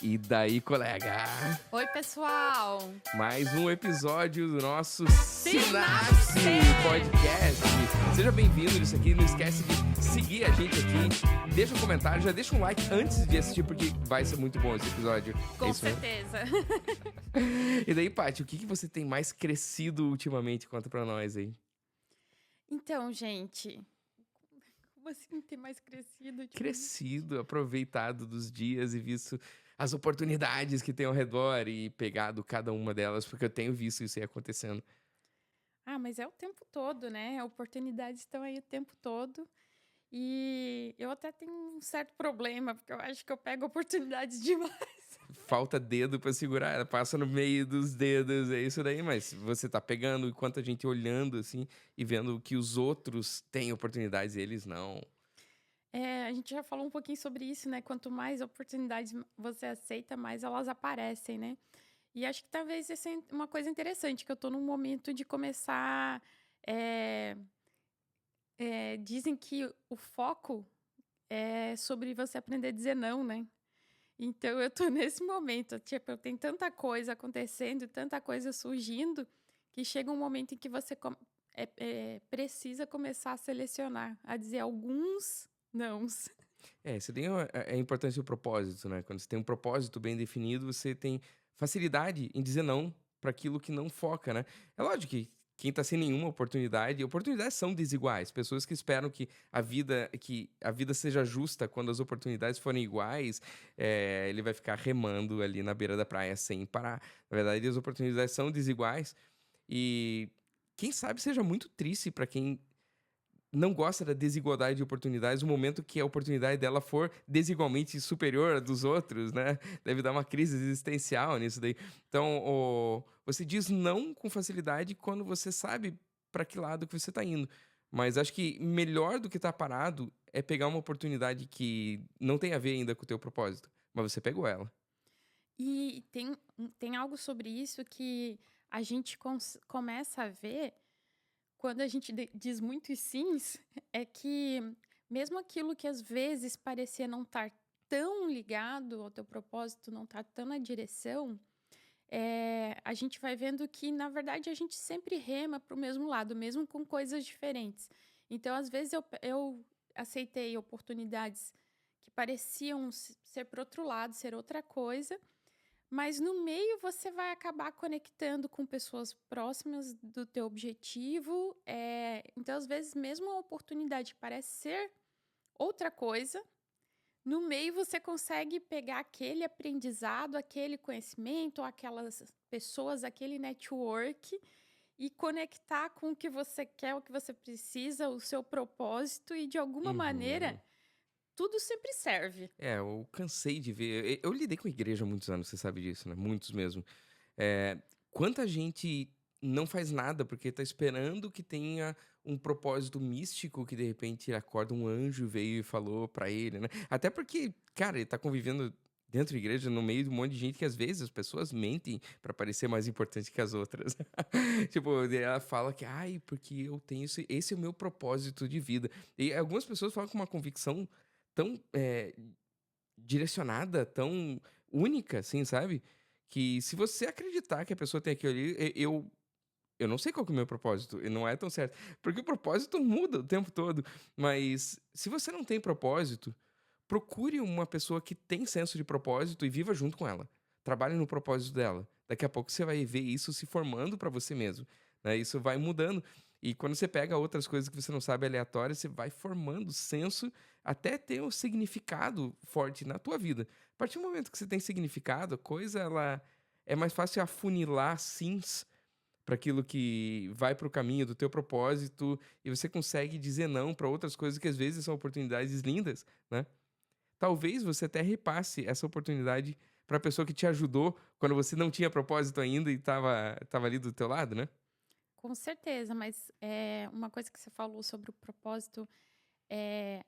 E daí, colega? Oi, pessoal! Mais um episódio do nosso Sinapse Podcast. Seja bem-vindo nisso aqui. Não esquece de seguir a gente aqui. Deixa um comentário, já deixa um like antes de assistir, porque vai ser muito bom esse episódio. Com isso mesmo? certeza. E daí, Paty, o que você tem mais crescido ultimamente? Conta pra nós aí. Então, gente, como assim ter mais crescido? Crescido, aproveitado dos dias e visto as oportunidades que tem ao redor e pegado cada uma delas, porque eu tenho visto isso aí acontecendo. Ah, mas é o tempo todo, né? Oportunidades estão aí o tempo todo. E eu até tenho um certo problema, porque eu acho que eu pego oportunidades demais. Falta dedo pra segurar, ela passa no meio dos dedos, é isso daí, mas você tá pegando enquanto a gente olhando assim e vendo que os outros têm oportunidades e eles não. A gente já falou um pouquinho sobre isso, né? Quanto mais oportunidades você aceita, mais elas aparecem, né? E acho que talvez essa é uma coisa interessante, que eu tô num momento de começar. é, Dizem que o foco é sobre você aprender a dizer não, né? Então eu tô nesse momento, tipo, eu tenho tanta coisa acontecendo, tanta coisa surgindo, que chega um momento em que você precisa começar a selecionar, a dizer alguns nãos. É, você tem é importante o propósito, né? Quando você tem um propósito bem definido, você tem facilidade em dizer não para aquilo que não foca, né? É lógico que quem tá sem nenhuma oportunidade, oportunidades são desiguais. Pessoas que esperam que a vida seja justa quando as oportunidades forem iguais, ele vai ficar remando ali na beira da praia sem parar. Na verdade, as oportunidades são desiguais e quem sabe seja muito triste para quem não gosta da desigualdade de oportunidades, no momento que a oportunidade dela for desigualmente superior à dos outros, né? Deve dar uma crise existencial nisso daí. Então, você diz não com facilidade quando você sabe para que lado que você está indo. Mas acho que melhor do que estar parado é pegar uma oportunidade que não tem a ver ainda com o teu propósito, mas você pegou ela. E tem algo sobre isso que a gente começa a ver quando a gente diz muitos sims, é que mesmo aquilo que às vezes parecia não estar tão ligado ao teu propósito, não estar tão na direção, a gente vai vendo que, na verdade, a gente sempre rema para o mesmo lado, mesmo com coisas diferentes. Então, às vezes, eu aceitei oportunidades que pareciam ser para outro lado, ser outra coisa, mas no meio você vai acabar conectando com pessoas próximas do teu objetivo. Então, às vezes, mesmo a oportunidade que parece ser outra coisa, no meio você consegue pegar aquele aprendizado, aquele conhecimento, aquelas pessoas, aquele network e conectar com o que você quer, o que você precisa, o seu propósito e, de alguma Uhum. maneira, tudo sempre serve. É, eu cansei de ver. Eu lidei com igreja há muitos anos, você sabe disso, né? Muitos mesmo. Quanta gente não faz nada porque tá esperando que tenha um propósito místico que de repente acorda um anjo veio e falou pra ele, né? Até porque, cara, ele tá convivendo dentro da igreja no meio de um monte de gente que às vezes as pessoas mentem pra parecer mais importante que as outras. Tipo, ela fala que, ai, porque eu tenho esse é o meu propósito de vida. E algumas pessoas falam com uma convicção tão direcionada, tão única, assim, sabe? Que se você acreditar que a pessoa tem aquilo ali, eu não sei qual que é o meu propósito, e não é tão certo. Porque o propósito muda o tempo todo. Mas se você não tem propósito, procure uma pessoa que tem senso de propósito e viva junto com ela. Trabalhe no propósito dela. Daqui a pouco você vai ver isso se formando para você mesmo, né? Isso vai mudando. E quando você pega outras coisas que você não sabe aleatórias, você vai formando senso até ter um significado forte na tua vida. A partir do momento que você tem significado, a coisa ela é mais fácil afunilar sims para aquilo que vai para o caminho do teu propósito e você consegue dizer não para outras coisas que às vezes são oportunidades lindas, né? Talvez você até repasse essa oportunidade para a pessoa que te ajudou quando você não tinha propósito ainda e estava ali do teu lado, né? Com certeza, mas uma coisa que você falou sobre o propósito é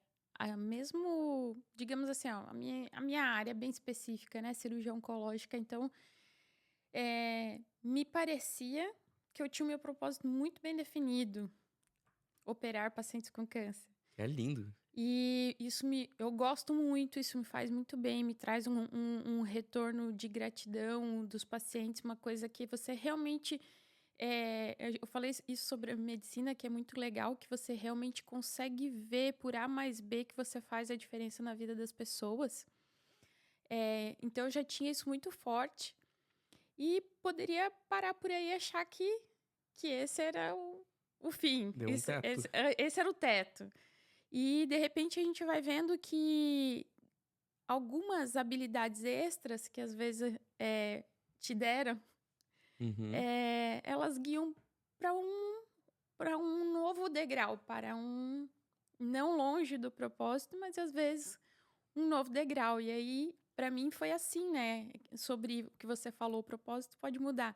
mesmo, digamos assim, ó, a minha área é bem específica, né? Cirurgia oncológica, então me parecia que eu tinha o meu propósito muito bem definido, operar pacientes com câncer. É lindo. E eu gosto muito, isso me faz muito bem, me traz um retorno de gratidão dos pacientes, uma coisa que você realmente. Eu falei isso sobre a medicina, que é muito legal, que você realmente consegue ver por A mais B que você faz a diferença na vida das pessoas. Então eu já tinha isso muito forte e poderia parar por aí e achar que esse era o fim, Deu um teto. esse era o teto. E de repente a gente vai vendo que algumas habilidades extras que às vezes te deram, Uhum. elas guiam para um novo degrau, para um não longe do propósito, mas às vezes um novo degrau. E aí, para mim, foi assim, né? Sobre o que você falou, o propósito pode mudar.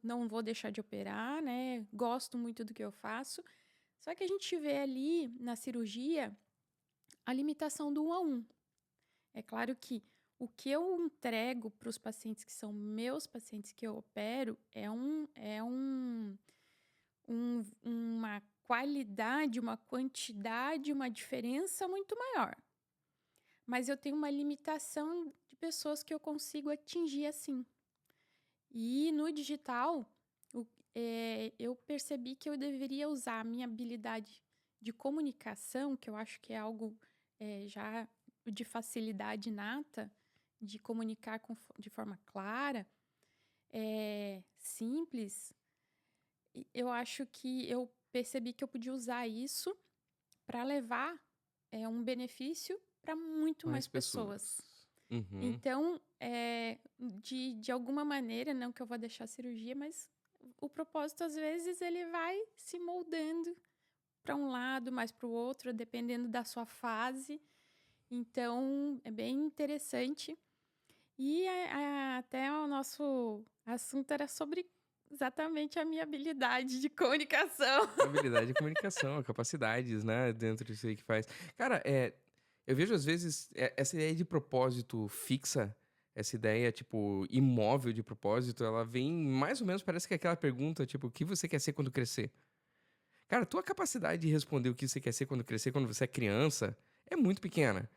Não vou deixar de operar, né? Gosto muito do que eu faço. Só que a gente vê ali na cirurgia a limitação do 1 a 1. É claro que o que eu entrego para os pacientes que são meus pacientes que eu opero uma qualidade, uma quantidade, uma diferença muito maior. Mas eu tenho uma limitação de pessoas que eu consigo atingir assim. E no digital, eu percebi que eu deveria usar a minha habilidade de comunicação, que eu acho que é algo já de facilidade inata, de comunicar de forma clara, simples. Eu acho que eu percebi que eu podia usar isso para levar um benefício para muito Mais mais pessoas. pessoas. Uhum. Então, de alguma maneira, não que eu vou deixar a cirurgia, mas o propósito, às vezes, ele vai se moldando para um lado, mais para o outro, dependendo da sua fase. Então, é bem interessante. E até o nosso assunto era sobre exatamente a minha habilidade de comunicação. Habilidade de comunicação, capacidades, né, dentro disso aí que faz. Cara, eu vejo às vezes essa ideia de propósito fixa, essa ideia, tipo, imóvel de propósito, ela vem mais ou menos, parece que é aquela pergunta, tipo, o que você quer ser quando crescer? Cara, tua capacidade de responder o que você quer ser quando crescer, quando você é criança, é muito pequena,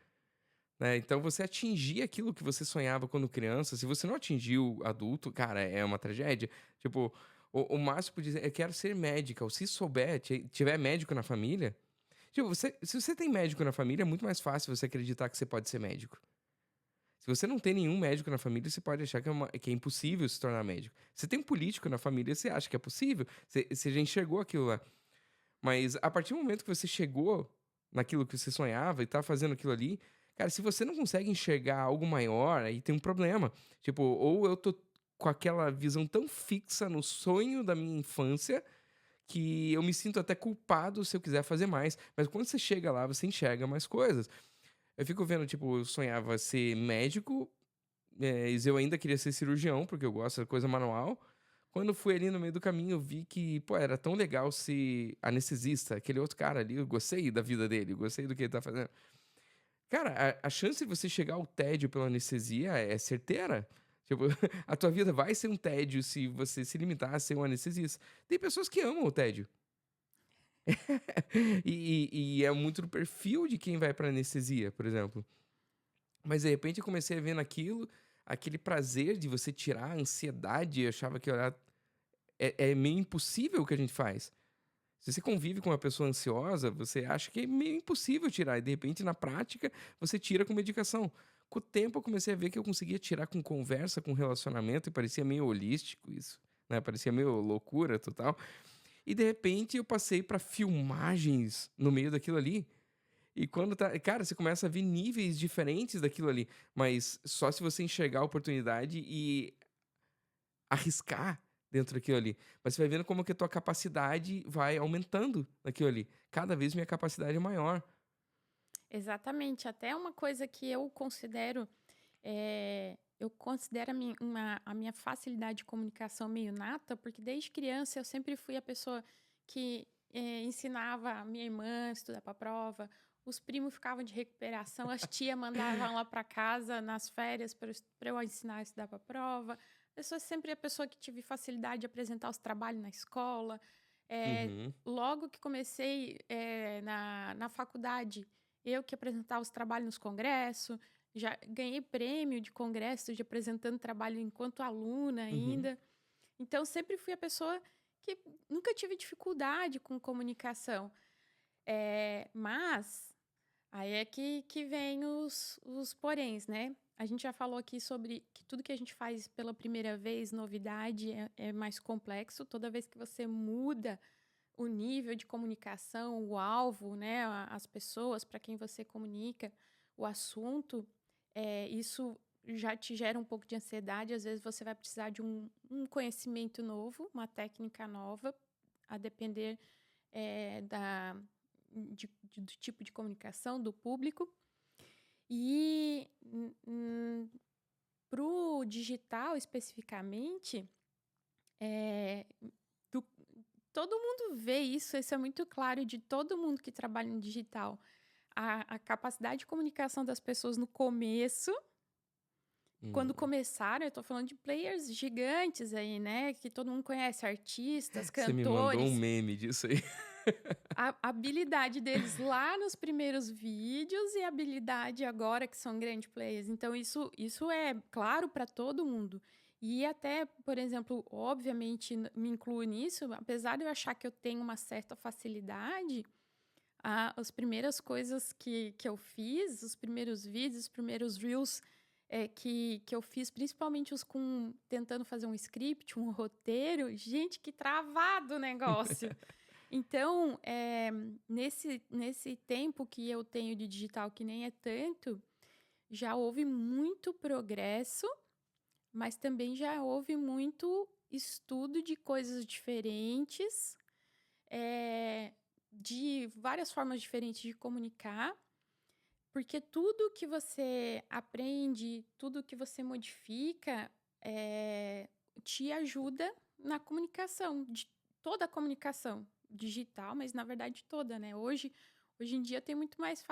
né? Então você atingir aquilo que você sonhava quando criança, se você não atingiu adulto, cara, é uma tragédia. Tipo, o máximo de dizer, eu quero ser médica, ou se souber, tiver médico na família, tipo, se você tem médico na família, é muito mais fácil você acreditar que você pode ser médico. Se você não tem nenhum médico na família, você pode achar que é impossível se tornar médico. Se tem um político na família, você acha que é possível, você já enxergou aquilo lá. Mas a partir do momento que você chegou naquilo que você sonhava e tá fazendo aquilo ali, cara, se você não consegue enxergar algo maior, aí tem um problema. Tipo, ou eu tô com aquela visão tão fixa no sonho da minha infância que eu me sinto até culpado se eu quiser fazer mais. Mas quando você chega lá, você enxerga mais coisas. Eu fico vendo, tipo, eu sonhava ser médico, mas eu ainda queria ser cirurgião, porque eu gosto da coisa manual. Quando fui ali no meio do caminho, eu vi que, pô, era tão legal ser anestesista, aquele outro cara ali, eu gostei da vida dele, eu gostei do que ele tá fazendo. Cara, a chance de você chegar ao tédio pela anestesia é certeira. Tipo, a tua vida vai ser um tédio se você se limitar a ser um anestesista. Tem pessoas que amam o tédio. E é muito do perfil de quem vai pra anestesia, por exemplo. Mas de repente eu comecei a ver naquilo aquele prazer de você tirar a ansiedade. Eu achava que olhar é meio impossível o que a gente faz. Se você convive com uma pessoa ansiosa, você acha que é meio impossível tirar. E de repente, na prática, você tira com medicação. Com o tempo, eu comecei a ver que eu conseguia tirar com conversa, com relacionamento, e parecia meio holístico isso, né? Parecia meio loucura total. E de repente, eu passei para filmagens no meio daquilo ali. E quando tá. Cara, você começa a ver níveis diferentes daquilo ali. Mas só se você enxergar a oportunidade e arriscar dentro daquilo ali. Mas você vai vendo como que a tua capacidade vai aumentando naquilo ali. Cada vez minha capacidade é maior. Exatamente. Até uma coisa que eu considero a minha facilidade de comunicação meio nata, porque desde criança eu sempre fui a pessoa que ensinava a minha irmã a estudar para a prova, os primos ficavam de recuperação, as tias mandavam lá para casa nas férias para eu ensinar a estudar para a prova. Eu sou sempre a pessoa que tive facilidade de apresentar os trabalhos na escola. Uhum. Logo que comecei na faculdade, eu que apresentava os trabalhos nos congressos, já ganhei prêmio de congresso de apresentando trabalho enquanto aluna Uhum. ainda. Então, sempre fui a pessoa que nunca tive dificuldade com comunicação. Mas aí é que vem os poréns, né? A gente já falou aqui sobre que tudo que a gente faz pela primeira vez, novidade, é mais complexo. Toda vez que você muda o nível de comunicação, o alvo, né? As pessoas para quem você comunica, o assunto, isso já te gera um pouco de ansiedade. Às vezes você vai precisar de um conhecimento novo, uma técnica nova, a depender do tipo de comunicação do público. E para o digital especificamente, é, do- todo mundo vê isso é muito claro de todo mundo que trabalha no digital. A capacidade de comunicação das pessoas no começo, quando Hum. começaram, eu tô falando de players gigantes aí, né? Que todo mundo conhece, artistas, Você me mandou um cantores. meme disso aí. A habilidade deles lá nos primeiros vídeos e a habilidade agora que são grandes players. Então, isso é claro para todo mundo. E até, por exemplo, obviamente me incluo nisso, apesar de eu achar que eu tenho uma certa facilidade, as primeiras coisas que eu fiz, os primeiros vídeos, os primeiros reels que eu fiz, principalmente os com tentando fazer um script, um roteiro, gente, que travado o negócio. Então, nesse tempo que eu tenho de digital, que nem é tanto, já houve muito progresso, mas também já houve muito estudo de coisas diferentes, de várias formas diferentes de comunicar, porque tudo que você aprende, tudo que você modifica, te ajuda na comunicação, de toda a comunicação digital, mas na verdade toda, né? Hoje em dia tem muito mais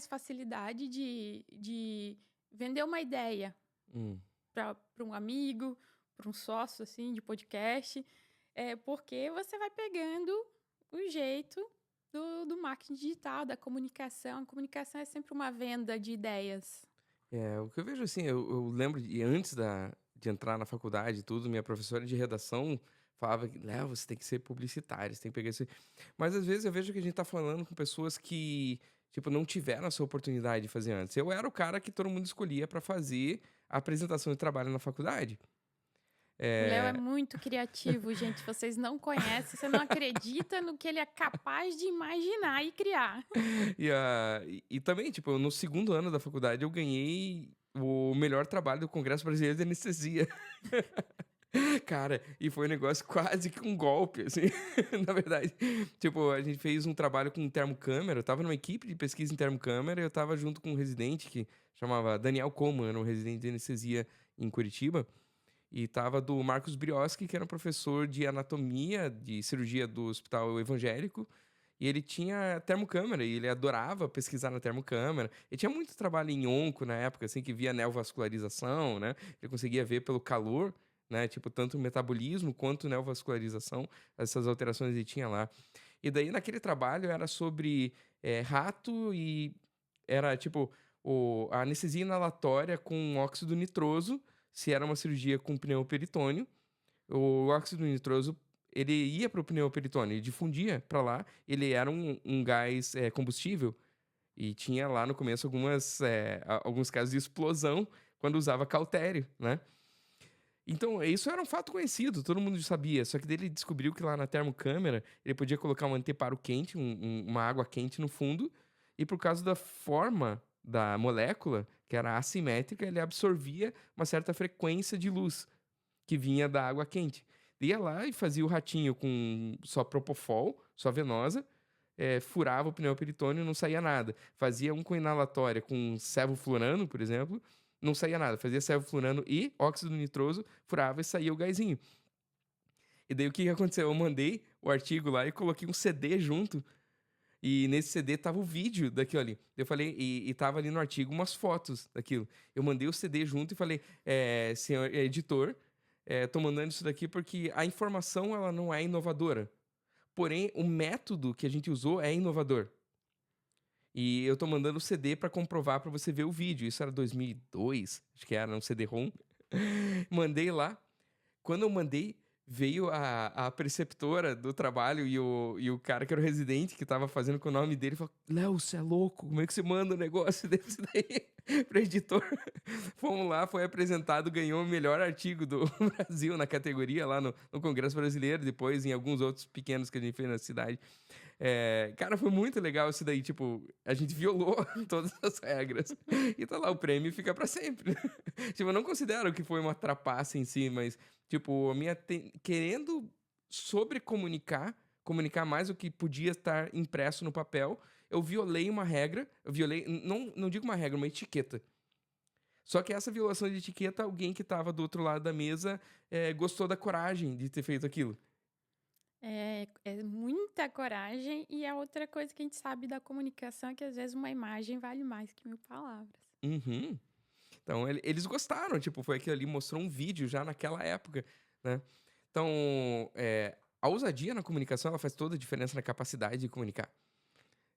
facilidade de vender uma ideia Hum. para um amigo, para um sócio assim de podcast, porque você vai pegando o jeito do marketing digital, da comunicação. A comunicação é sempre uma venda de ideias. O que eu vejo assim, eu lembro de antes de entrar na faculdade e tudo, minha professora de redação falava que, Léo, você tem que ser publicitário, você tem que pegar isso. Mas às vezes eu vejo que a gente tá falando com pessoas que, tipo, não tiveram essa oportunidade de fazer antes. Eu era o cara que todo mundo escolhia para fazer a apresentação de trabalho na faculdade. O Léo é É, muito criativo, gente. Vocês não conhecem, você não acredita no que ele é capaz de imaginar e criar. e também, tipo, no segundo ano da faculdade eu ganhei o melhor trabalho do Congresso Brasileiro de Anestesia. Cara, e foi um negócio quase que um golpe, assim, na verdade. Tipo, a gente fez um trabalho com termocâmera, eu tava numa equipe de pesquisa em termocâmera, e eu tava junto com um residente que chamava Daniel Coman, era um residente de anestesia em Curitiba, e tava do Marcos Brioski, que era um professor de anatomia, de cirurgia do Hospital Evangélico, e ele tinha termocâmera, e ele adorava pesquisar na termocâmera. E tinha muito trabalho em onco na época, assim, que via neovascularização, né? Ele conseguia ver pelo calor, né? Tipo, tanto o metabolismo quanto neovascularização, essas alterações ele tinha lá. E daí, naquele trabalho, era sobre rato e era, tipo, a anestesia inalatória com óxido nitroso, se era uma cirurgia com pneumoperitônio. O óxido nitroso, ele ia para o pneumoperitônio, ele difundia para lá, ele era um gás combustível, e tinha lá no começo alguns casos de explosão quando usava cautério, né? Então, isso era um fato conhecido, todo mundo sabia. Só que daí ele descobriu que lá na termocâmera ele podia colocar um anteparo quente, uma água quente no fundo, e por causa da forma da molécula, que era assimétrica, ele absorvia uma certa frequência de luz que vinha da água quente. Ia lá e fazia o ratinho com só propofol, só venosa, furava o pneumoperitônio e não saía nada. Fazia um com inalatória com sevoflurano, por exemplo, não saía nada. Fazia sevoflurano e óxido nitroso, furava e saía o gásinho. E daí o que aconteceu? Eu mandei o artigo lá e coloquei um CD junto. E nesse CD tava o vídeo daquilo ali. Eu falei, e tava ali no artigo umas fotos daquilo. Eu mandei o CD junto e falei, senhor editor, tô mandando isso daqui porque a informação ela não é inovadora, porém o método que a gente usou é inovador. E eu tô mandando o CD pra comprovar pra você ver o vídeo. Isso era 2002, acho que era um CD-ROM. Mandei lá. Quando eu mandei, veio a preceptora do trabalho e o cara que era o residente, que tava fazendo com o nome dele, falou: Léo, você é louco? Como é que você manda um negócio desse daí pro editor? Fomos lá, foi apresentado, ganhou o melhor artigo do Brasil na categoria lá no Congresso Brasileiro, depois em alguns outros pequenos que a gente fez na cidade. Cara, foi muito legal isso daí, tipo, a gente violou todas as regras. E tá lá, o prêmio fica pra sempre. Tipo, eu não considero que foi uma trapaça em si, mas, tipo, a minha querendo comunicar mais o que podia estar impresso no papel, eu violei uma regra, não digo uma regra, uma etiqueta. Só que essa violação de etiqueta, alguém que tava do outro lado da mesa gostou da coragem de ter feito aquilo. É muita coragem, e a outra coisa que a gente sabe da comunicação é que às vezes uma imagem vale mais que 1000 palavras. Uhum. Então, eles gostaram, tipo, foi aquilo ali, mostrou um vídeo já naquela época, né? Então, a ousadia na comunicação, ela faz toda a diferença na capacidade de comunicar.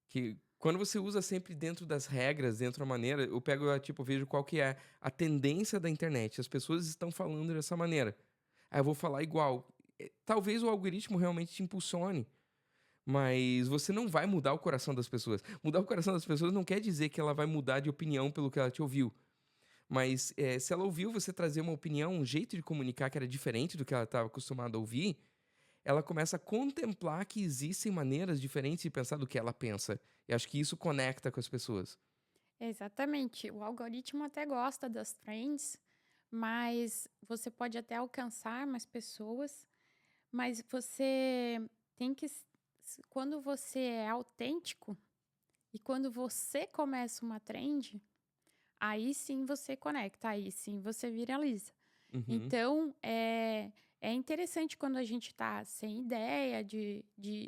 Que quando você usa sempre dentro das regras, dentro da maneira, eu pego, tipo, vejo qual que é a tendência da internet. As pessoas estão falando dessa maneira. Aí eu vou falar igual. Talvez o algoritmo realmente te impulsione, mas você não vai mudar o coração das pessoas. Mudar o coração das pessoas não quer dizer que ela vai mudar de opinião pelo que ela te ouviu. Mas se ela ouviu você trazer uma opinião, um jeito de comunicar que era diferente do que ela estava acostumada a ouvir, ela começa a contemplar que existem maneiras diferentes de pensar do que ela pensa. E acho que isso conecta com as pessoas. Exatamente. O algoritmo até gosta das trends, mas você pode até alcançar mais pessoas, mas você tem que. Quando você é autêntico e quando você começa uma trend, aí sim você conecta, aí sim você viraliza. Uhum, Então, é interessante quando a gente tá sem ideia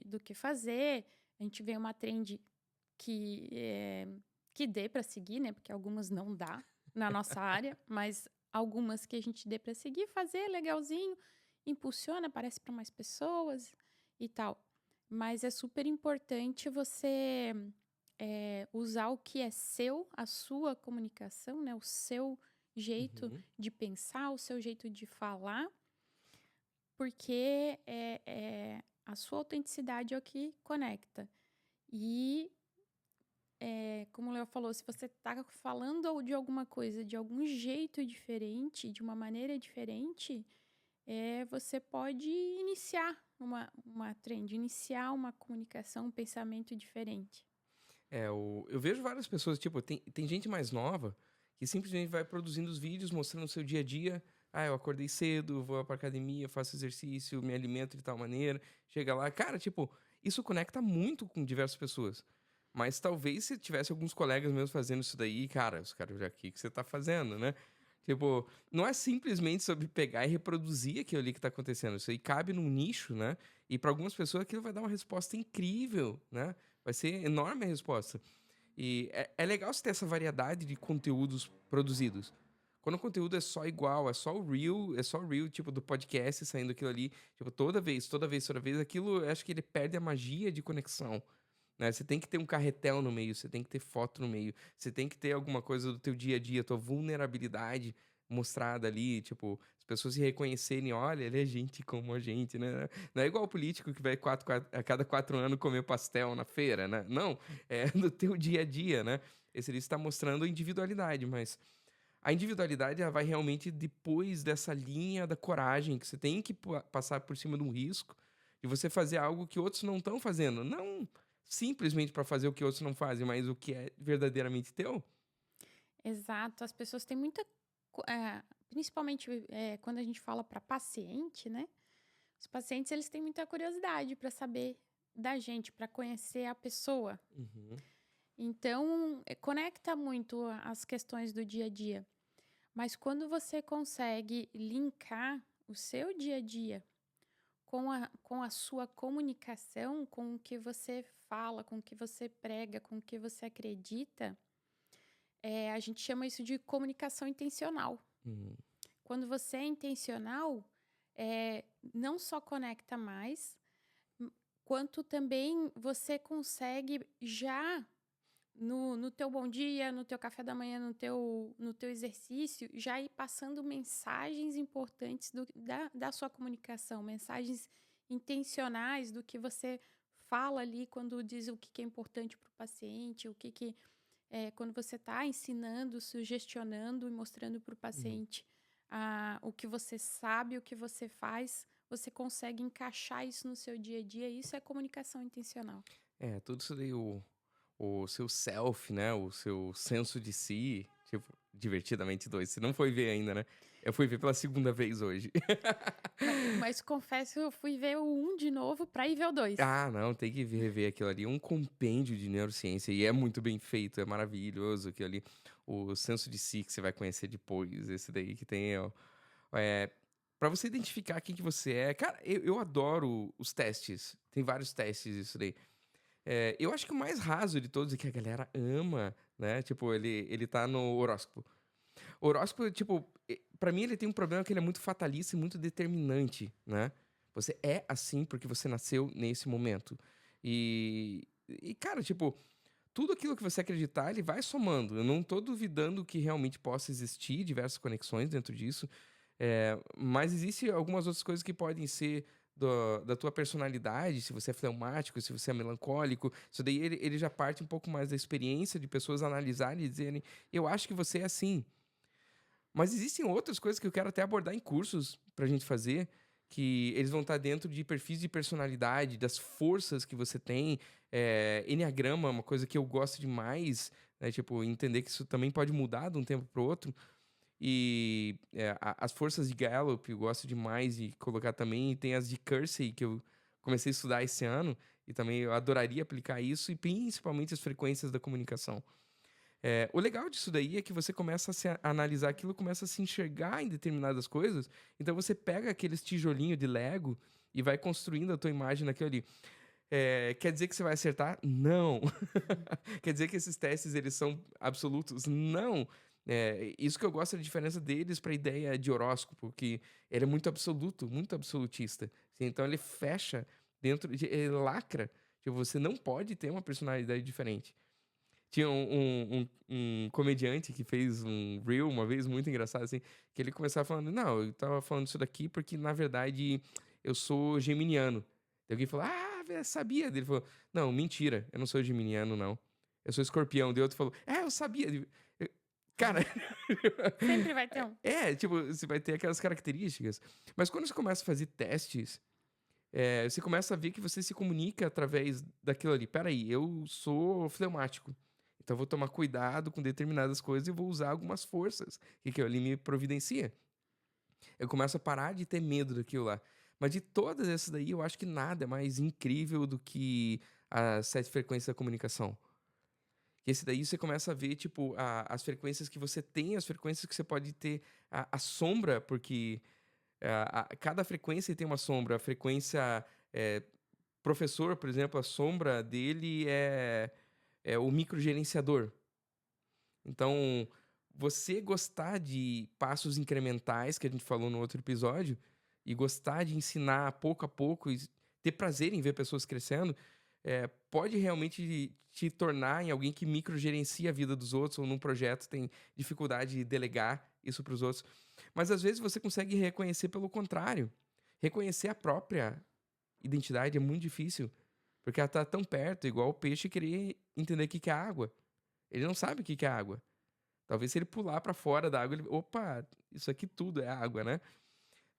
do que fazer, a gente vê uma trend que, que dê para seguir, né? Porque algumas não dá na nossa área, mas algumas que a gente dê para seguir, fazer legalzinho, impulsiona, aparece para mais pessoas e tal. Mas é super importante você usar o que é seu, a sua comunicação, né? O seu jeito uhum. de pensar, o seu jeito de falar, porque a sua autenticidade é o que conecta. E, como o Leo falou, se você está falando de alguma coisa de algum jeito diferente, de uma maneira diferente, você pode iniciar uma trend, iniciar uma comunicação, um pensamento diferente. Eu vejo várias pessoas, tipo, tem gente mais nova que simplesmente vai produzindo os vídeos mostrando o seu dia a dia. Ah, eu acordei cedo, vou pra academia, faço exercício, me alimento de tal maneira. Chega lá, cara, tipo, isso conecta muito com diversas pessoas. Mas talvez se tivesse alguns colegas meus fazendo isso daí, cara, os caras já, o que você tá fazendo, né? Tipo, não é simplesmente sobre pegar e reproduzir aquilo ali que tá acontecendo. Isso aí cabe num nicho, né? E para algumas pessoas aquilo vai dar uma resposta incrível, né? Vai ser enorme a resposta. E é legal você ter essa variedade de conteúdos produzidos. Quando o conteúdo é só igual, é só o reel, tipo, do podcast saindo aquilo ali, tipo, toda vez, aquilo, eu acho que ele perde a magia de conexão, né? Você tem que ter um carretel no meio, você tem que ter foto no meio, você tem que ter alguma coisa do teu dia a dia, tua vulnerabilidade mostrada ali, tipo, as pessoas se reconhecerem, olha, ele é gente como a gente, né? Não é igual o político que vai a cada 4 anos comer pastel na feira, né? Não, é no teu dia a dia, né? Esse ali está mostrando individualidade, mas a individualidade ela vai realmente depois dessa linha da coragem, que você tem que passar por cima de um risco de você fazer algo que outros não estão fazendo. Não simplesmente para fazer o que outros não fazem, mas o que é verdadeiramente teu. Exato, as pessoas têm muita, principalmente quando a gente fala para paciente, né? Os pacientes eles têm muita curiosidade para saber da gente, para conhecer a pessoa. Uhum, Então, conecta muito as questões do dia a dia. Mas quando você consegue linkar o seu dia a dia com a sua comunicação, com o que você fala, com o que você prega, com o que você acredita, a gente chama isso de comunicação intencional. uhum, quando você é intencional, não só conecta mais, quanto também você consegue já no teu bom dia, no teu café da manhã, no teu exercício, já ir passando mensagens importantes da sua comunicação, mensagens intencionais do que você fala ali quando diz o que é importante para o paciente, quando você está ensinando, sugestionando e mostrando para o Uhum. paciente o que você sabe, o que você faz, você consegue encaixar isso no seu dia a dia. Isso é comunicação intencional. É, tudo isso daí, o seu self, né? O seu senso de si, tipo, Divertidamente 2. Você não foi ver ainda, né? Eu fui ver pela segunda vez hoje. Mas confesso, eu fui ver o 1 de novo pra ir ver o 2. Ah, não, tem que rever aquilo ali. É um compêndio de neurociência e é muito bem feito, é maravilhoso aquilo ali. O senso de si que você vai conhecer depois, esse daí que tem, ó. É, para você identificar quem que você é. Cara, eu adoro os testes. Tem vários testes isso daí. Eu acho que o mais raso de todos e que a galera ama, né? Tipo, ele tá no horóscopo. O horóscopo, tipo, pra mim ele tem um problema que ele é muito fatalista e muito determinante, né? Você é assim porque você nasceu nesse momento. Cara, tipo, tudo aquilo que você acreditar, ele vai somando. Eu não tô duvidando que realmente possa existir diversas conexões dentro disso. Mas existe algumas outras coisas que podem ser da tua personalidade, se você é fleumático, se você é melancólico. Isso daí ele já parte um pouco mais da experiência de pessoas analisarem e dizerem, eu acho que você é assim. Mas existem outras coisas que eu quero até abordar em cursos pra gente fazer, que eles vão estar dentro de perfis de personalidade, das forças que você tem. Enneagrama é uma coisa que eu gosto demais, né? Tipo, entender que isso também pode mudar de um tempo pro outro. As forças de Gallup eu gosto demais de colocar também. E tem as de Kersey, que eu comecei a estudar esse ano, e também eu adoraria aplicar isso, e principalmente as frequências da comunicação. O legal disso daí é que você começa a analisar aquilo, começa a se enxergar em determinadas coisas. Então você pega aqueles tijolinhos de Lego e vai construindo a tua imagem naquilo ali. Quer dizer que você vai acertar? Não. Quer dizer que esses testes eles são absolutos? Não. Isso que eu gosto da diferença deles para a ideia de horóscopo, que ele é muito absoluto, muito absolutista. Assim, então ele fecha ele lacra. Tipo, você não pode ter uma personalidade diferente. Tinha um comediante que fez um reel uma vez muito engraçado, assim, que ele começava falando: "Não, eu tava falando isso daqui porque, na verdade, eu sou geminiano". Daí alguém falou: "Ah, sabia". Daí ele falou: "Não, mentira, eu não sou geminiano, não. Eu sou escorpião". Daí outro falou: "É, eu sabia". Eu cara, Sempre vai ter um. tipo, você vai ter aquelas características. Mas quando você começa a fazer testes, você começa a ver que você se comunica através daquilo ali. "Espera aí, eu sou fleumático. Então eu vou tomar cuidado com determinadas coisas e vou usar algumas forças que aquilo ali me providencia". Eu começo a parar de ter medo daquilo lá. Mas de todas essas daí, eu acho que nada é mais incrível do que as 7 frequências da comunicação. Que esse daí você começa a ver, tipo, as frequências que você tem, as frequências que você pode ter a sombra, porque cada frequência tem uma sombra. A frequência professor, por exemplo, a sombra dele é o microgerenciador. Então, você gostar de passos incrementais, que a gente falou no outro episódio, e gostar de ensinar pouco a pouco e ter prazer em ver pessoas crescendo, pode realmente te tornar em alguém que microgerencia a vida dos outros, ou num projeto tem dificuldade de delegar isso para os outros. Mas às vezes você consegue reconhecer pelo contrário. Reconhecer a própria identidade é muito difícil, porque ela tá tão perto, igual o peixe querer entender o que que é água. Ele não sabe o que que é água. Talvez se ele pular para fora da água, ele, opa, isso aqui tudo é água, né?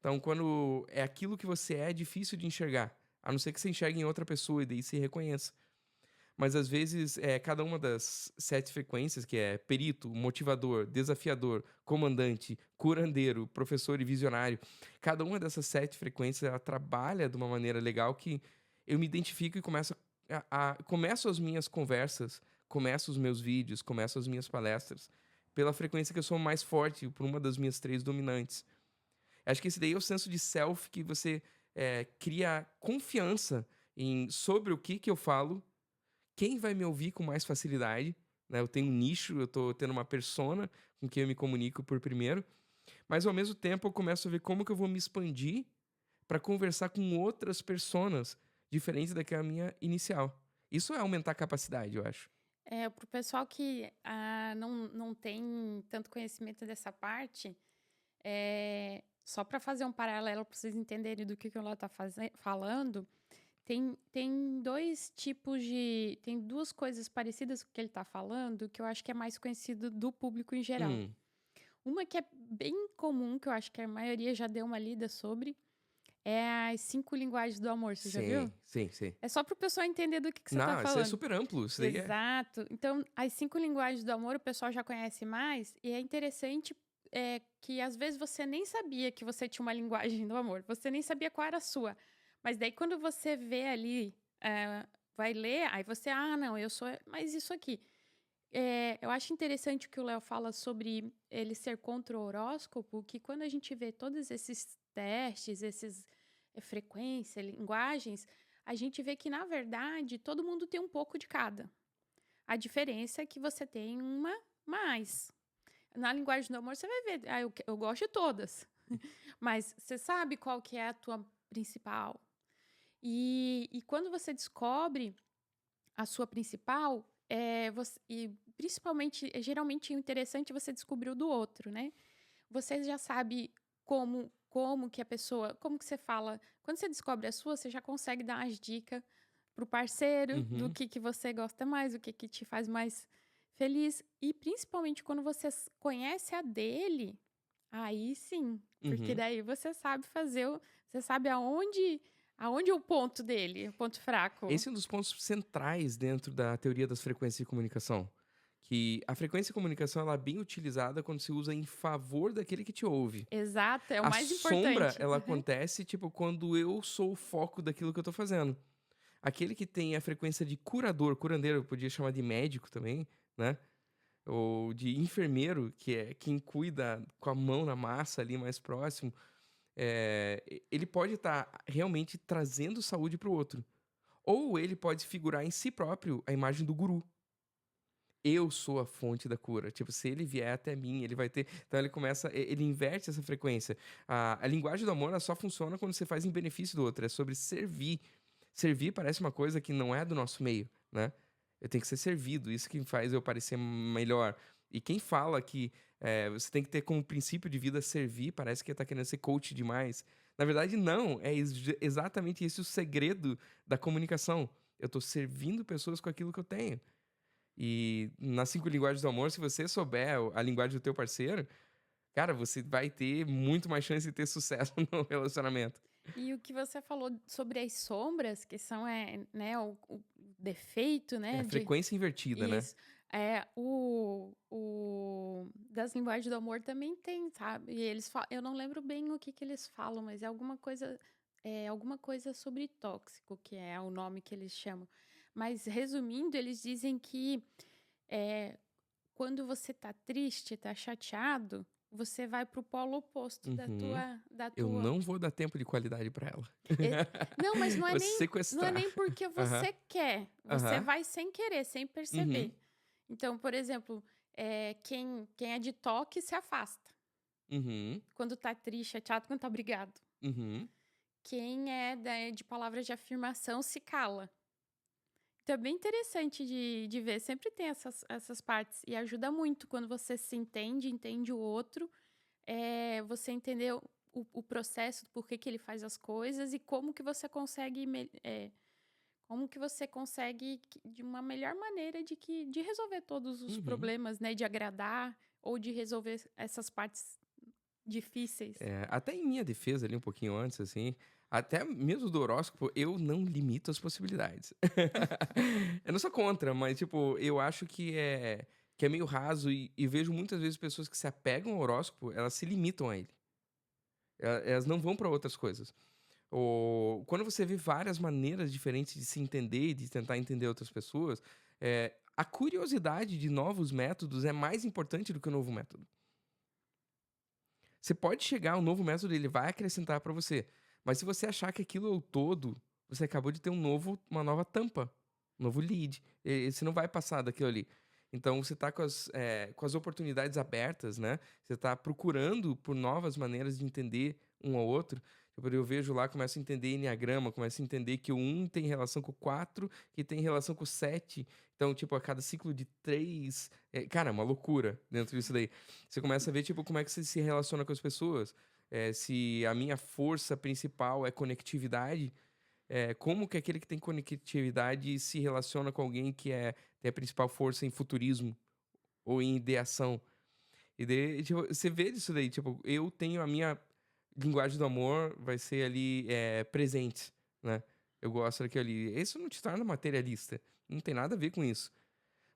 Então, quando é aquilo que você é difícil de enxergar, a não ser que você enxergue em outra pessoa e daí se reconheça. Mas às vezes, cada uma das 7 frequências, que é perito, motivador, desafiador, comandante, curandeiro, professor e visionário, cada uma dessas 7 frequências, ela trabalha de uma maneira legal que eu me identifico e começo as minhas conversas, começo os meus vídeos, começo as minhas palestras pela frequência que eu sou mais forte, por uma das minhas 3 dominantes. Acho que esse daí é o senso de self que você cria confiança sobre o que eu falo, quem vai me ouvir com mais facilidade, né? Eu tenho um nicho, eu tô tendo uma persona com quem eu me comunico por primeiro. Mas ao mesmo tempo eu começo a ver como que eu vou me expandir para conversar com outras personas diferentes daquela minha inicial. Isso é aumentar a capacidade, eu acho. Para o pessoal que não tem tanto conhecimento dessa parte, só para fazer um paralelo para vocês entenderem do que o Léo está falando, tem dois tipos de. Tem duas coisas parecidas com o que ele está falando, que eu acho que é mais conhecido do público em geral. Hum, Uma que é bem comum, que eu acho que a maioria já deu uma lida sobre, é as 5 linguagens do amor. Você já viu? sim, sim, sim. É só para o pessoal entender do que você está Não, isso é falando. super amplo. Isso daí é. Exato. Então, as 5 linguagens do amor o pessoal já conhece mais, e é interessante que às vezes você nem sabia que você tinha uma linguagem do amor, você nem sabia qual era a sua. Mas daí quando você vê ali, vai ler, aí você, não, eu sou mais isso aqui. Eu acho interessante o que o Léo fala sobre ele ser contra o horóscopo, que quando a gente vê todos esses testes, esses frequência, linguagens, a gente vê que, na verdade, todo mundo tem um pouco de cada. A diferença é que você tem uma mais. Na linguagem do amor, você vai ver, eu gosto de todas. Mas você sabe qual que é a tua principal. E quando você descobre a sua principal, e principalmente, geralmente o interessante é você descobrir o do outro, né? Você já sabe como que a pessoa, como que você fala. Quando você descobre a sua, você já consegue dar as dicas pro parceiro do Uhum, que você gosta mais, o que te faz mais feliz. E principalmente quando você conhece a dele, aí sim, porque uhum. daí você sabe você sabe aonde é o ponto dele, o ponto fraco. Esse é um dos pontos centrais dentro da teoria das frequências de comunicação. Que a frequência de comunicação ela é bem utilizada quando se usa em favor daquele que te ouve. Exato, é o A mais sombra, importante. ela acontece, tipo, quando eu sou o foco daquilo que eu tô fazendo. Aquele que tem a frequência de curador, curandeiro, eu podia chamar de médico também, né? Ou de enfermeiro, que é quem cuida com a mão na massa ali mais próximo, ele pode estar realmente trazendo saúde para o outro. Ou ele pode figurar em si próprio a imagem do guru. Eu sou a fonte da cura. Tipo, se ele vier até mim, ele vai ter. Então ele começa. Ele inverte essa frequência. A linguagem do amor ela só funciona quando você faz em benefício do outro. É sobre servir. Servir parece uma coisa que não é do nosso meio, né? Eu tenho que ser servido. Isso que faz eu parecer melhor. E quem fala que você tem que ter como princípio de vida servir, parece que tá querendo ser coach demais. Na verdade, não. É exatamente esse o segredo da comunicação. Eu tô servindo pessoas com aquilo que eu tenho. E nas 5 linguagens do amor, se você souber a linguagem do teu parceiro, cara, você vai ter muito mais chance de ter sucesso no relacionamento. E o que você falou sobre as sombras, que são, né, o defeito, É né, a de frequência invertida, né? isso. O das linguagens do amor também tem, sabe? E eles eu não lembro bem o que que eles falam, mas é alguma coisa sobre tóxico, que é o nome que eles chamam. Mas resumindo, eles dizem que é, quando você tá triste, tá chateado, você vai pro polo oposto Uhum. da Eu tua. não vou dar tempo de qualidade pra ela. E não, mas Vou não é sequestrar. nem porque Aham, você quer, você aham, vai sem querer, sem uhum, perceber. Então, por exemplo, quem é de toque se afasta. uhum, Quando tá triste, chateado, quando tá brigado. uhum, Quem é de palavras de afirmação se cala. Então é bem interessante de ver. Sempre tem essas partes. E ajuda muito quando você se entende o outro. Você entender o processo, do porquê que ele faz as coisas e como que você consegue como que você consegue de uma melhor maneira de resolver todos os uhum. problemas, né? De agradar ou de resolver essas partes difíceis. Até em minha defesa ali um pouquinho antes, assim, até mesmo do horóscopo, eu não limito as possibilidades. Eu não sou contra, mas, tipo, eu acho que é meio raso e vejo muitas vezes pessoas que se apegam ao horóscopo, elas se limitam a ele. Elas não vão para outras coisas. Quando você vê várias maneiras diferentes de se entender e de tentar entender outras pessoas, a curiosidade de novos métodos é mais importante do que o novo método. Você pode chegar um novo método, ele vai acrescentar para você. Mas se você achar que aquilo é o todo, você acabou de ter uma nova tampa, um novo lead. E você não vai passar daquilo ali. Então você tá com as oportunidades abertas, né, você tá procurando por novas maneiras de entender um ao outro. Tipo, eu vejo lá, começo a entender enneagrama, começo a entender que o 1 tem relação com o 4, que tem relação com o 7. Então, tipo, a cada ciclo de 3, cara, é uma loucura dentro disso daí. Você começa a ver, tipo, como é que você se relaciona com as pessoas. Se a minha força principal é conectividade, como que aquele que tem conectividade se relaciona com alguém que tem a principal força em futurismo ou em ideação. E daí, tipo, você vê isso daí, tipo, eu tenho a minha linguagem do amor vai ser ali, presente, né. Eu gosto daquilo ali. Isso não te torna materialista, não tem nada a ver com isso.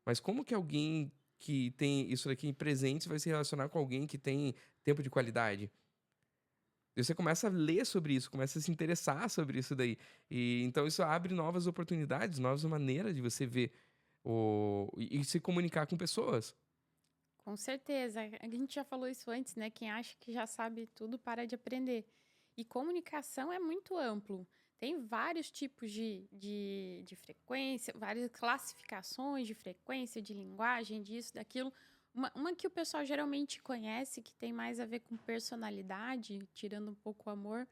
Mas como que alguém que tem isso daqui em presente vai se relacionar com alguém que tem tempo de qualidade? E você começa a ler sobre isso, começa a se interessar sobre isso daí. E então isso abre novas oportunidades, novas maneiras de você ver e se comunicar com pessoas. Com certeza. A gente já falou isso antes, né? Quem acha que já sabe tudo para de aprender. E comunicação é muito amplo. Tem vários tipos de frequência, várias classificações de frequência, de linguagem, disso, daquilo. Uma que o pessoal geralmente conhece, que tem mais a ver com personalidade, tirando um pouco o amor,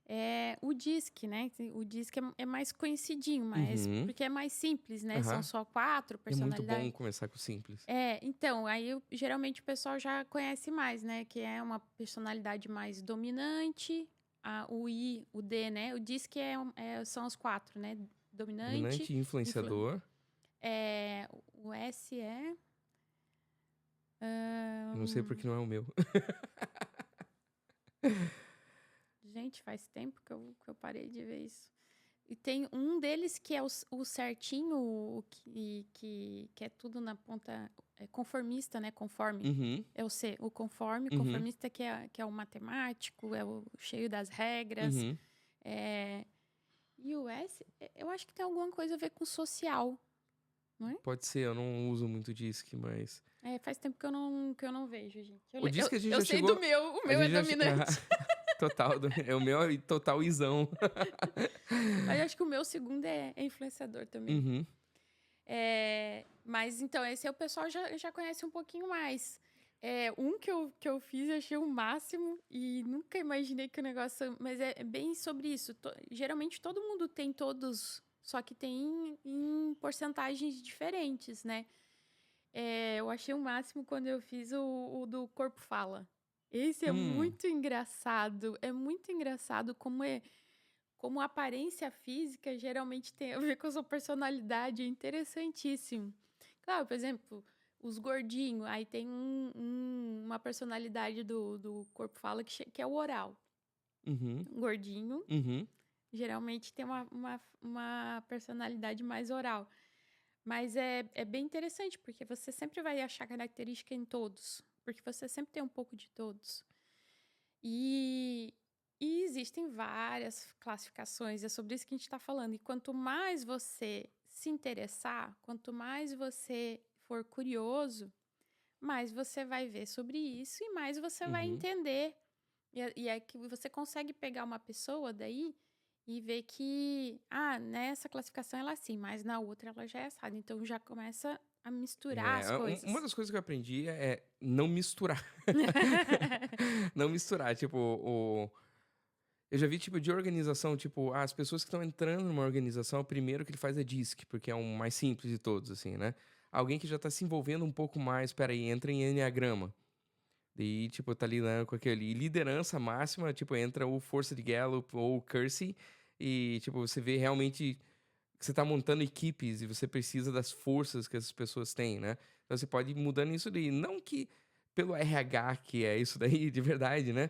é o DISC, né? O DISC é mais conhecidinho, mas Uhum. porque é mais simples, né? São Aham. só 4 É muito bom personalidades. começar com o simples. Então, aí geralmente o pessoal já conhece mais, né? Que é uma personalidade mais dominante, o I, o D, né? O DISC são os 4, né? Dominante, Dominante e influ, influenciador. o S é. Eu não sei ahn, porque não é o meu. gente, faz tempo que eu parei de ver isso. E tem um deles que é o certinho, que é tudo na ponta, conformista, né? Conforme. Uhum, É o C, o conforme, uhum, conformista que é o matemático, é o cheio das regras. uhum. É, e o S, eu acho que tem alguma coisa a ver com social, não é? Pode ser, eu não uso muito Disque, mas Faz tempo que eu não vejo, gente. Eu, o le- eu, Disque a gente eu já sei do chegou meu, o a meu é gente já dominante. total, o meu é total isão. Mas eu acho que o meu segundo é influenciador também. Uhum, Mas então, esse aí o pessoal já conhece um pouquinho mais. Um que eu fiz, eu achei o máximo e nunca imaginei que o negócio. Mas é bem sobre isso. Geralmente todo mundo tem todos, só que tem em porcentagens diferentes, né? Eu achei o máximo quando eu fiz o do Corpo Fala. Esse hum, é muito engraçado como a aparência física geralmente tem a ver com a sua personalidade, é interessantíssimo. Claro, por exemplo, os gordinhos, aí tem uma personalidade do corpo fala que é o oral. uhum, Um gordinho uhum, geralmente tem uma personalidade mais oral. Mas é bem interessante, porque você sempre vai achar característica em todos. Porque você sempre tem um pouco de todos. E, e existem várias classificações, é sobre isso que a gente está falando. E quanto mais você se interessar, quanto mais você for curioso, mais você vai ver sobre isso e mais você vai uhum. entender. E é que você consegue pegar uma pessoa daí e ver que, nessa classificação ela é assim, mas na outra ela já é assada. Então já começa a misturar as Uma coisas. das coisas que eu aprendi é não misturar. Não misturar, tipo, eu já vi tipo de organização, tipo, as pessoas que estão entrando numa organização, o primeiro que ele faz é DISC, porque é o mais simples de todos, assim, né. Alguém que já tá se envolvendo um pouco mais, espera aí, entra em enneagrama. Daí, tipo, tá lidando com aquele liderança máxima, tipo, entra o Força de Gallup ou o Kersey, e, tipo, você vê realmente que você tá montando equipes e você precisa das forças que essas pessoas têm, né. Então você pode ir mudando isso daí. Não que pelo RH que é isso daí de verdade, né,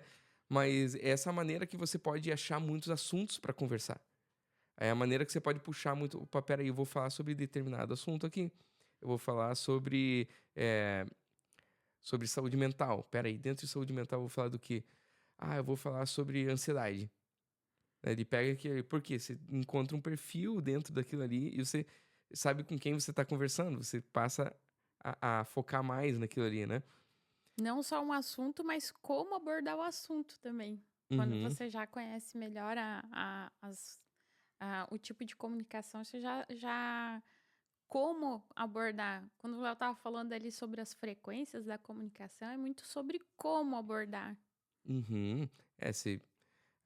mas é essa maneira que você pode achar muitos assuntos pra conversar. É a maneira que você pode puxar muito: "Opa, espera aí, eu vou falar sobre determinado assunto aqui. Eu vou falar eh, sobre saúde mental. Espera aí, dentro de saúde mental eu vou falar do quê? Ah, eu vou falar sobre ansiedade". Ele pega que porque você encontra um perfil dentro daquilo ali e você sabe com quem você está conversando, você passa a focar mais naquilo ali, né. Não só um assunto, mas como abordar o assunto também. Quando Uhum, você já conhece melhor o tipo de comunicação, você já como abordar. Quando eu estava falando ali sobre as frequências da comunicação, é muito sobre como abordar. Uhum. Se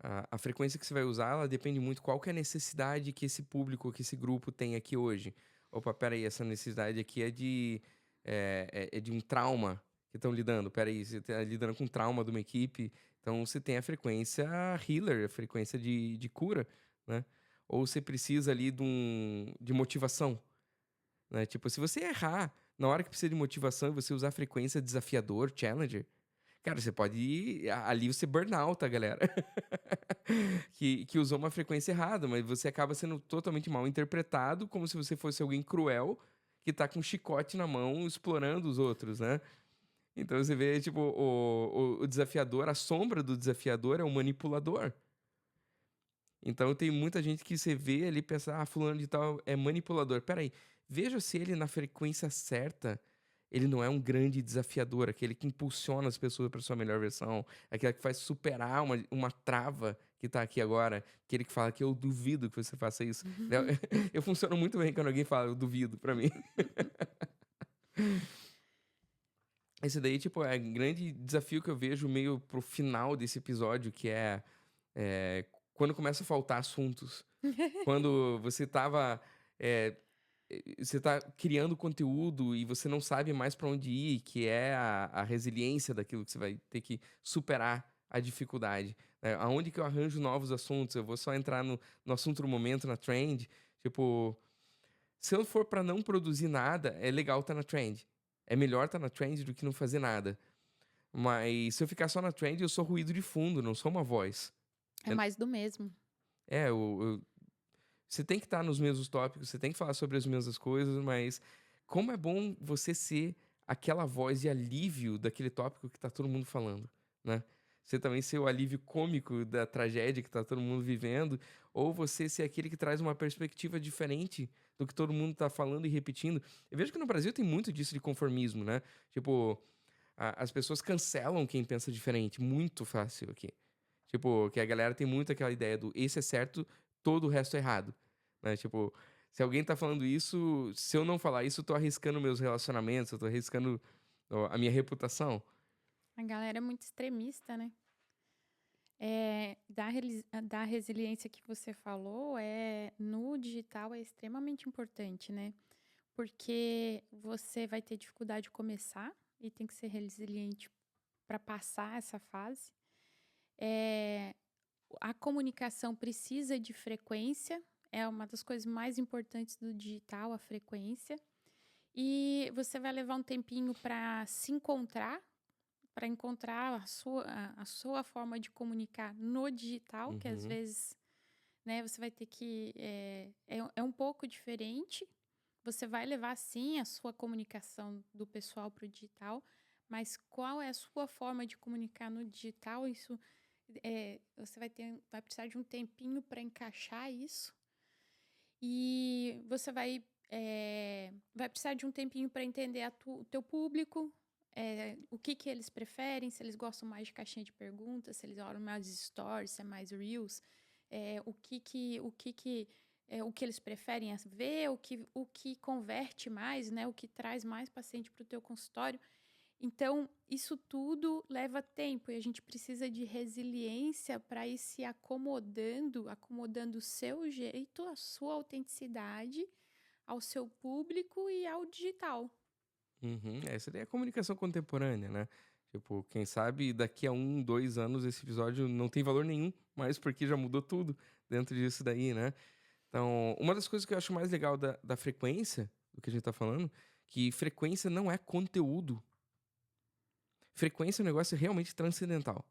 a frequência que você vai usar, ela depende muito qual que é a necessidade que esse público, que esse grupo tem aqui hoje. Opa, espera aí, essa necessidade aqui é de um trauma que estão lidando. Espera aí, você está lidando com trauma de uma equipe, então você tem a frequência healer, a frequência de cura, né? Ou você precisa ali de motivação, né? Tipo, se você errar na hora que precisa de motivação e você usar a frequência desafiador, challenger, cara, você pode ir ali você burnout a galera que usou uma frequência errada, mas você acaba sendo totalmente mal interpretado, como se você fosse alguém cruel que tá com um chicote na mão explorando os outros, né? Então você vê, tipo, o desafiador, a sombra do desafiador é o manipulador. Então tem muita gente que você vê ali e pensa, fulano de tal é manipulador. Peraí, veja se ele na frequência certa, ele não é um grande desafiador, aquele que impulsiona as pessoas para sua melhor versão, aquele que faz superar uma trava que tá aqui agora, aquele que fala que eu duvido que você faça isso. Eu, eu funciono muito bem quando alguém fala, eu duvido pra mim. Esse daí, tipo, é um grande desafio que eu vejo meio pro final desse episódio, que é quando começa a faltar assuntos. Quando eh, você tá criando conteúdo e você não sabe mais pra onde ir, que é a resiliência daquilo que você vai ter que superar a dificuldade, né. Aonde que eu arranjo novos assuntos? Eu vou só entrar no assunto do momento, na trend? Tipo, se eu for pra não produzir nada, é legal estar na trend. É melhor estar na trend do que não fazer nada. Mas se eu ficar só na trend, eu sou ruído de fundo, não sou uma voz. É Eu mais do mesmo. é, eu você tem que estar nos mesmos tópicos, você tem que falar sobre as mesmas coisas, mas como é bom você ser aquela voz de alívio daquele tópico que tá todo mundo falando, né? Você também ser o alívio cômico da tragédia que tá todo mundo vivendo, ou você ser aquele que traz uma perspectiva diferente do que todo mundo tá falando e repetindo. Eu vejo que no Brasil tem muito disso de conformismo, né? Tipo, as pessoas cancelam quem pensa diferente, muito fácil aqui. Tipo, que a galera tem muito aquela ideia do esse é certo, todo o resto é errado, né? Tipo, se alguém tá falando isso, se eu não falar isso, eu tô arriscando meus relacionamentos, eu tô arriscando a minha reputação. A galera é muito extremista, né? Da resiliência que você falou, no digital é extremamente importante, né? Porque você vai ter dificuldade de começar e tem que ser resiliente para passar essa fase. Eh, a comunicação precisa de frequência, é uma das coisas mais importantes do digital, a frequência. E você vai levar um tempinho para se encontrar, para encontrar a sua forma de comunicar no digital, que às Uhum, vezes, né, você vai ter que. É um pouco diferente. Você vai levar sim a sua comunicação do pessoal para o digital, mas qual é a sua forma de comunicar no digital? Isso você vai precisar de um tempinho para encaixar isso. E você vai precisar de um tempinho para entender o teu público, o que que eles preferem, se eles gostam mais de caixinha de perguntas, se eles olham mais stories, se é mais reels, o que eles preferem ver, o que converte mais, né? O que traz mais paciente para o teu consultório. Então, isso tudo leva tempo e a gente precisa de resiliência para ir se acomodando o seu jeito, a sua autenticidade ao seu público e ao digital. uhum. Essa daí é a comunicação contemporânea, né? Tipo, quem sabe daqui a 2 anos esse episódio não tem valor nenhum, mas porque já mudou tudo dentro disso daí, né? Então, uma das coisas que eu acho mais legal da frequência, do que a gente tá falando, que frequência não é conteúdo. Frequência é um negócio realmente transcendental.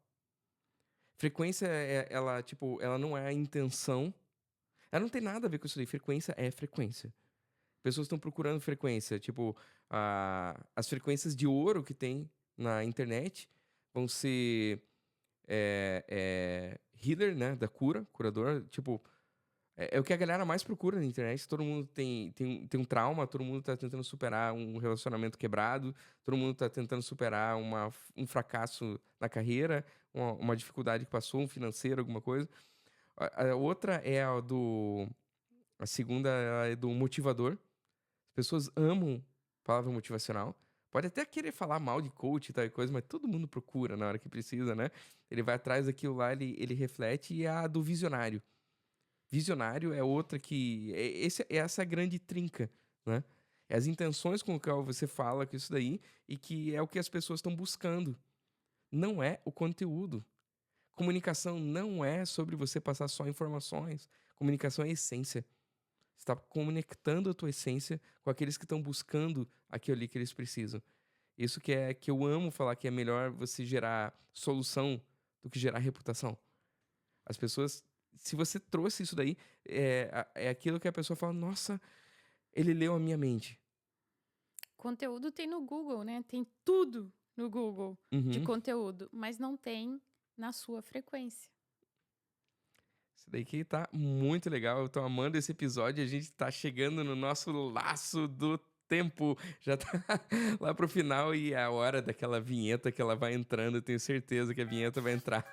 Frequência ela, tipo, ela não é a intenção. Ela não tem nada a ver com isso daí. Frequência é frequência. Pessoas estão procurando frequência. Tipo, as frequências de ouro que tem na internet vão ser healer, né? Da cura, curador. Tipo, é o que a galera mais procura na internet. Todo mundo tem um trauma, todo mundo tá tentando superar um relacionamento quebrado, todo mundo tá tentando superar um fracasso na carreira, uma dificuldade que passou, um financeiro, alguma coisa. A outra é a segunda é do motivador. As pessoas amam palavra motivacional. Pode até querer falar mal de coach e tal coisa, mas todo mundo procura na hora que precisa, né? Ele vai atrás daquilo lá, ele reflete. E a do visionário. Visionário é outra que... essa é a grande trinca, né? É as intenções com o qual você fala com isso daí e que é o que as pessoas estão buscando. Não é o conteúdo. Comunicação não é sobre você passar só informações. Comunicação é essência. Você está conectando a tua essência com aqueles que estão buscando aquilo ali que eles precisam. Isso que eu amo falar, que é melhor você gerar solução do que gerar reputação. As pessoas, se você trouxe isso daí, é aquilo que a pessoa fala, nossa, ele leu a minha mente. Conteúdo tem no Google, né? Tem tudo no Google de conteúdo, mas não tem na sua frequência. Isso daí que tá muito legal. Eu tô amando esse episódio. A gente tá chegando no nosso laço do tempo. Já tá lá pro final e é a hora daquela vinheta que ela vai entrando. Eu tenho certeza que a vinheta vai entrar.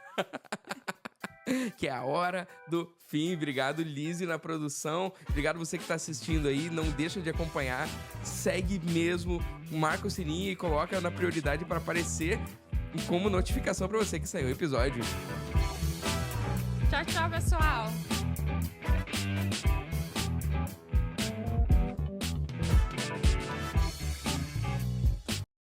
Que é a hora do fim. Obrigado, Lizzy, na produção. Obrigado você que tá assistindo aí. Não deixa de acompanhar. Segue mesmo. Marca o sininho e coloca na prioridade para aparecer como notificação para você que saiu o episódio. Tchau, tchau, pessoal!